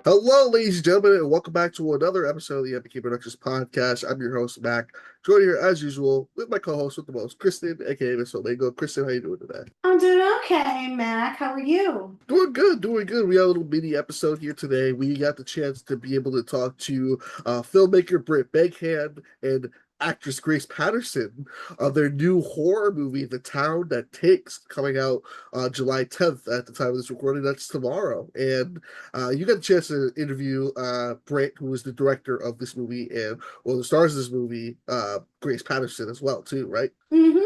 Hello, ladies and gentlemen, and welcome back to another episode of the Epic Productions podcast. I'm your host, Mac, joined here as usual with my co-host with the most, Kristen, aka Miss Omegle. Kristen, how you doing today? I'm doing okay, Mac. How are you? Doing good, doing good. We got a little mini episode here today. We got the chance to be able to talk to filmmaker Britt Bankhead and actress Grace Patterson of their new horror movie, The Town That Takes, coming out July 10th at the time of this recording. That's tomorrow. And you got a chance to interview Britt, who is the director of this movie and one of the stars of this movie, Grace Patterson as well, too, right? Mm-hmm.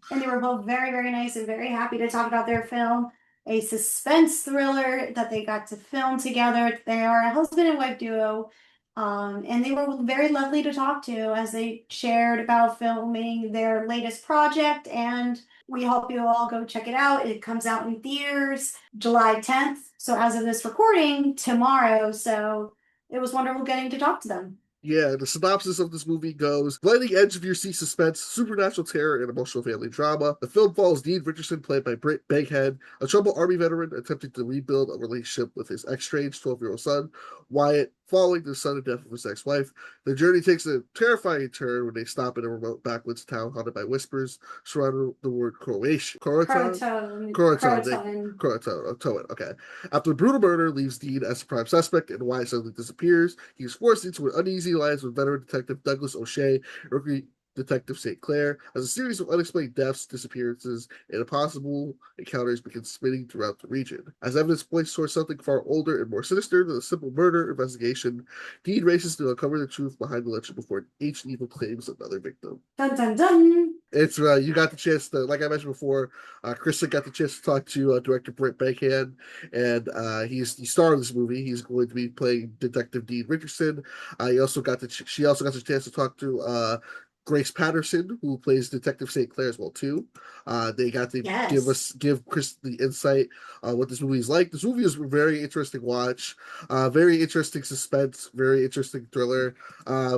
And they were both very, very nice and very happy to talk about their film, a suspense thriller that they got to film together. They are a husband and wife duo, and they were very lovely to talk to as they shared about filming their latest project. And we hope you all go check it out. It comes out in theaters July 10th. So as of this recording, tomorrow. So it was wonderful getting to talk to them. Yeah, the synopsis of this movie goes: blinding edge of your seat suspense, supernatural terror, and emotional family drama. The film follows Dean Richardson, played by Britt Bankhead, a troubled Army veteran attempting to rebuild a relationship with his estranged 12-year-old son, Wyatt, following the sudden death of his ex-wife. The journey takes a terrifying turn when they stop in a remote backwoods town haunted by whispers surrounding the word Croatian. Croatoan? Croatoan. Croatoan. Croatoan. Croatoan, okay. After a brutal murder leaves Dean as a prime suspect and Wyatt suddenly disappears, he is forced into an uneasy alliance with veteran detective Douglas O'Shea, rookie detective St. Clair, as a series of unexplained deaths, disappearances, and impossible encounters begin spinning throughout the region. As evidence points towards something far older and more sinister than a simple murder investigation, Dean races to uncover the truth behind the legend before ancient evil claims another victim. Dun dun dun. It's you got the chance to, like I mentioned before, Kristen got the chance to talk to director Britt Bankhead, and he's the star of this movie. He's going to be playing Detective Dean Richardson. He also got she also got the chance to talk to Grace Patterson, who plays Detective St. Clair as well too. They got to Yes. give Chris the insight on what this movie is like. This movie is a very interesting watch, very interesting suspense, very interesting thriller.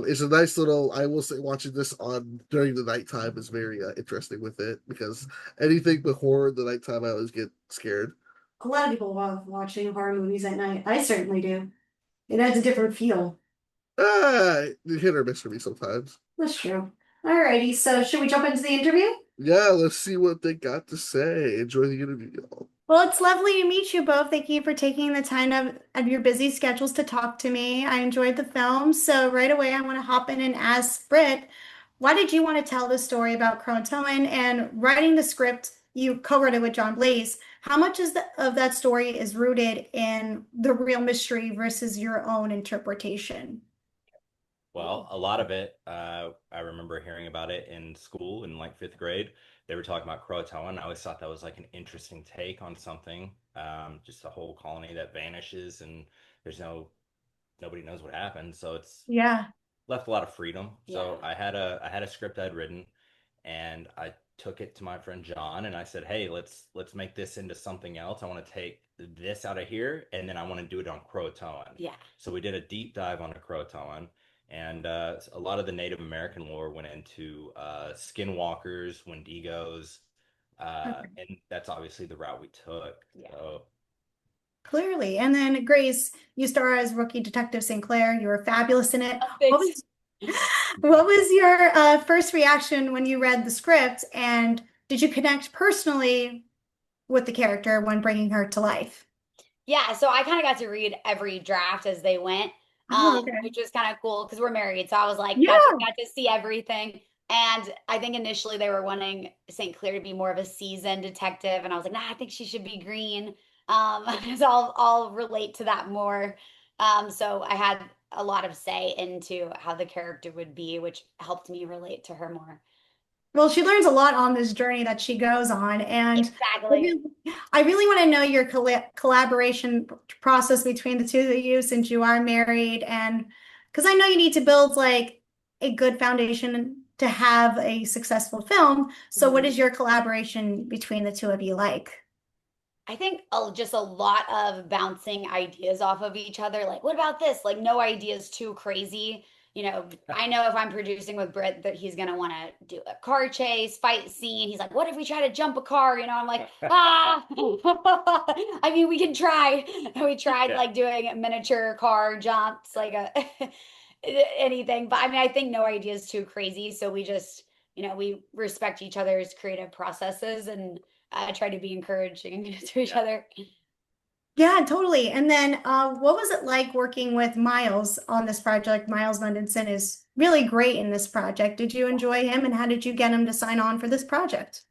It's a nice little. I will say, watching this on during the nighttime is very interesting with it because anything but horror in the nighttime, I always get scared. A lot of people love watching horror movies at night. I certainly do. It adds a different feel. Hit or miss for me sometimes. That's true. Alrighty, so should we jump into the interview? Yeah, let's see what they got to say. Enjoy the interview, y'all. Well, it's lovely to meet you both. Thank you for taking the time of your busy schedules to talk to me. I enjoyed the film. So right away, I want to hop in and ask Britt, why did you want to tell the story about CROATOAN and writing the script? You co-wrote it with John Blaze. How much of that story is rooted in the real mystery versus your own interpretation? Well, a lot of it, I remember hearing about it in school in like fifth grade. They were talking about CROATOAN. I always thought that was like an interesting take on something, just a whole colony that vanishes and there's nobody knows what happened. So it's Yeah. left a lot of freedom. So Yeah. I had a script I'd written, and I took it to my friend John, and I said, "Hey, let's make this into something else. I want to take this out of here, and then I want to do it on CROATOAN." Yeah. So we did a deep dive on CROATOAN, and a lot of the Native American lore went into skinwalkers, Wendigos, Okay. and that's obviously the route we took. Yeah. So Clearly. And then Grace, you star as rookie detective St. Clair. You were fabulous in it. What Thanks. was what was your first reaction when you read the script? And did you connect personally with the character when bringing her to life? Yeah, so I kind of got to read every draft as they went, Oh, okay. which was kind of cool because we're married. So I was like, Yeah. got to see everything. And I think initially they were wanting St. Clair to be more of a seasoned detective, and I was like, nah, I think she should be green. So I'll relate to that more. So I had a lot of say into how the character would be, which helped me relate to her more. Well, she learns a lot on this journey that she goes on. And I Exactly. really, I really want to know your collaboration process between the two of you since you are married. And because I know you need to build like a good foundation to have a successful film. So, what is Mhm. your collaboration between the two of you like? I think just a lot of bouncing ideas off of each other. Like, what about this? Like, no ideas too crazy. you know, I know if I'm producing with Britt that he's gonna want to do a car chase, fight scene. He's like, what if we try to jump a car? You know, I'm like, ah. I mean, we can try. We tried like doing miniature car jumps, like a anything. But I mean, I think no idea is too crazy. So we just, you know, we respect each other's creative processes and try to be encouraging to each other. Yeah, totally. And then what was it like working with Miles on this project? Miles Mendelssohn is really great in this project. Did you enjoy him and how did you get him to sign on for this project?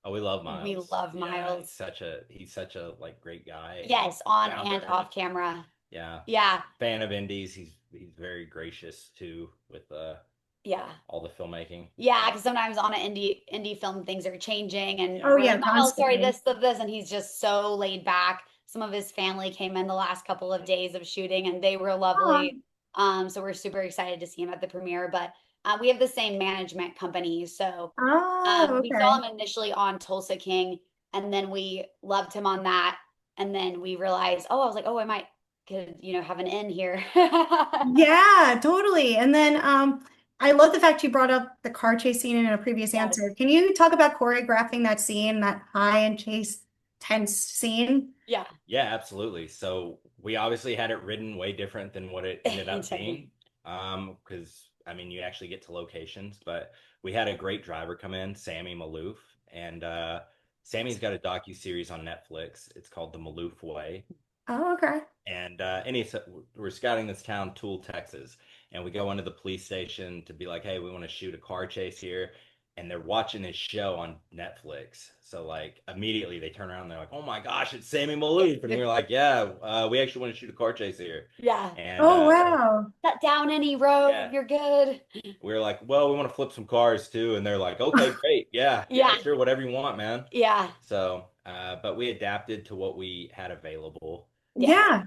Oh, we love Miles. We love Yeah, Miles. he's such a like great guy. Yes, on Down and to off earth. camera. Yeah. Yeah, Fan of indies. He's very gracious too with yeah. all the filmmaking. Yeah, because sometimes on an indie film things are changing and Oh we're yeah, like, oh, sorry, constantly. this, and he's just so laid back. Some of his family came in the last couple of days of shooting and they were Aw. lovely. So we're super excited to see him at the premiere. But we have the same management company, so Oh, we saw okay. him initially on Tulsa King, and then we loved him on that, and then we realized, oh, I was like, oh, I might could have an in here. Yeah, totally. And then I love the fact you brought up the car chase scene in a previous Yes. answer. Can you talk about choreographing that scene, that high and chase tense scene? Yeah. Yeah, absolutely. So we obviously had it written way different than what it ended up being. Because I mean, you actually get to locations, but we had a great driver come in, Sammy Maloof, and Sammy's got a docu-series on Netflix. It's called The Maloof Way. Oh, okay. And we're scouting this town, Tool, Texas, and we go into the police station to be like, hey, we want to shoot a car chase here. And they're watching his show on Netflix. So like immediately they turn around and they're like, oh my gosh, it's Sammy Maloof. And we're like, yeah, we actually want to shoot a car chase here. Yeah. And Oh, wow. Shut down any road, Yeah. you're good. we're like, well, we want to flip some cars too. And they're like, okay, great. Yeah, Yeah. sure, whatever you want, man. Yeah. So, but we adapted to what we had available. Yeah.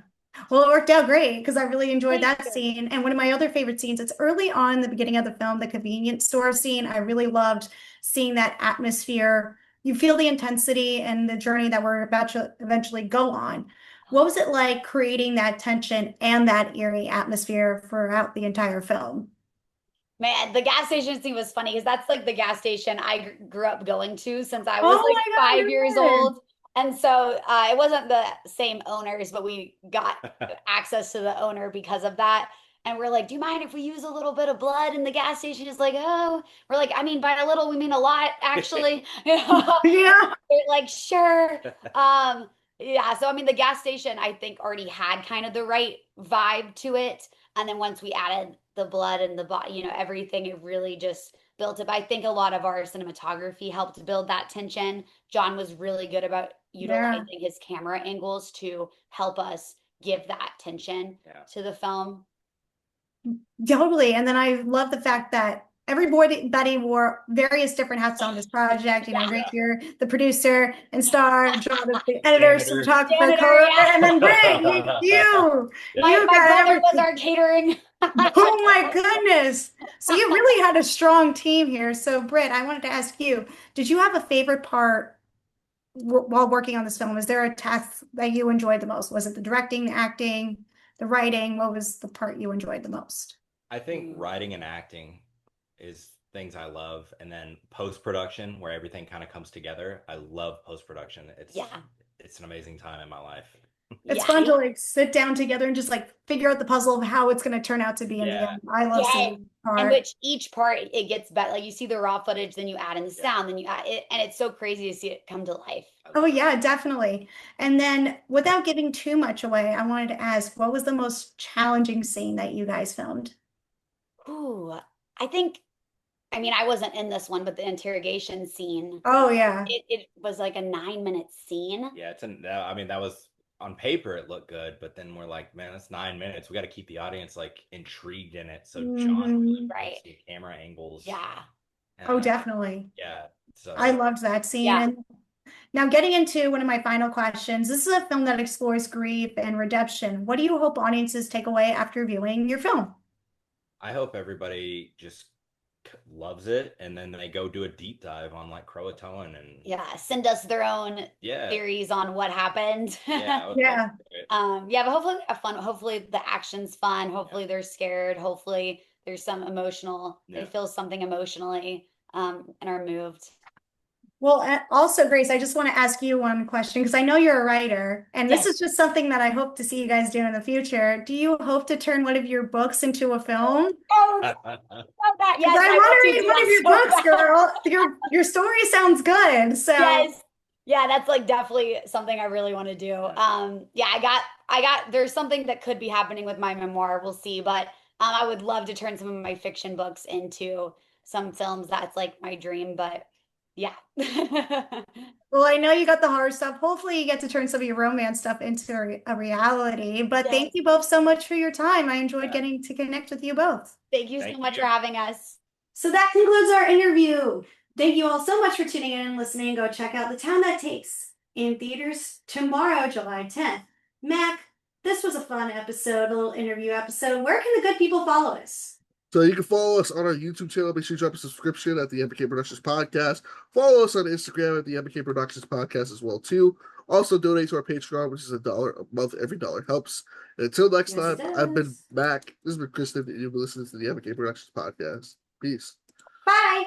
Well, it worked out great because I really enjoyed Thank that you. scene. And one of my other favorite scenes, it's early on in the beginning of the film, the convenience store scene. I really loved seeing that atmosphere. You feel the intensity and the journey that we're about to eventually go on. What was it like creating that tension and that eerie atmosphere throughout the entire film? Man, the gas station scene was funny because that's like the gas station I grew up going to since I was Oh like my God, 5 years no way. old. And so it wasn't the same owners, but we got access to the owner because of that. And we're like, do you mind if we use a little bit of blood? And the gas station is like, oh, we're like, I mean, by a little, we mean a lot, actually. Yeah. They're like, sure. Yeah. So, I mean, the gas station, I think, already had kind of the right vibe to it. And then once we added the blood and the body, everything, it really just built up. I think a lot of our cinematography helped build that tension. John was really good about Yeah. utilizing his camera angles to help us give that tension to the film. Totally. And then I love the fact that everybody wore various different hats on this project. You know, Rick, you're the producer and star, John is the editor, Janitor. cinematographer, Janitor, yeah. and then Britt, My you got brother was everything. our catering. Oh my goodness. So you really had a strong team here. So Britt, I wanted to ask you, did you have a favorite part while working on this film? Is there a task that you enjoyed the most? Was it the directing, the acting, the writing? What was the part you enjoyed the most? I think writing and acting is things I love, and then post production where everything kind of comes together. I love post production. It's an amazing time in my life. It's fun to like sit down together and just like figure out the puzzle of how it's going to turn out to be in the end. I love seeing part. And which each part it gets better. Like you see the raw footage, then you add in the sound, then you add it, and it's so crazy to see it come to life. Oh yeah, definitely. And then without giving too much away, I wanted to ask, what was the most challenging scene that you guys filmed? Ooh, I mean, I wasn't in this one, but the interrogation scene, Oh yeah. it was like a 9-minute scene. Yeah, I mean, that was on paper it looked good, but then we're like, man, that's 9 minutes. We got to keep the audience like intrigued in it. So John really Right. the camera angles. Yeah. Oh, definitely. Yeah. So I loved that scene. Yeah. And now getting into one of my final questions, this is a film that explores grief and redemption. What do you hope audiences take away after viewing your film? I hope everybody just loves it, and then they go do a deep dive on like CROATOAN and send us their own theories on what happened. Yeah. But hopefully have fun. Hopefully the action's fun. Hopefully they're scared. Hopefully there's some emotional, Yeah. they feel something emotionally, and are moved. Well, also, Grace, I just want to ask you one question because I know you're a writer, and this Yes. is just something that I hope to see you guys do in the future. Do you hope to turn one of your books into a film? Oh, love that. Yes, I want to read one of your so books, bad. girl. Your story sounds good. So Yes. Yeah, that's like definitely something I really want to do. Yeah, I got there's something that could be happening with my memoir. We'll see, but I would love to turn some of my fiction books into some films. That's like my dream, but yeah. well, I know you got the horror stuff. Hopefully, you get to turn some of your romance stuff into a reality. But Yes. thank you both so much for your time. I enjoyed getting to connect with you both. Thank you so much for having us. So that concludes our interview. Thank you all so much for tuning in and listening. Go check out The Town That Takes in theaters tomorrow, July 10th. Mac, this was a fun episode, a little interview episode. Where can the good people follow us? So you can follow us on our YouTube channel. Make sure you drop a subscription at the MBK Productions Podcast. Follow us on Instagram at the MBK Productions Podcast as well, too. Also, donate to our Patreon, which is $1 a month. Every dollar helps. And until next time, I've been Mac. This has been Kristen, and you've been listening to the MBK Productions Podcast. Peace. Bye.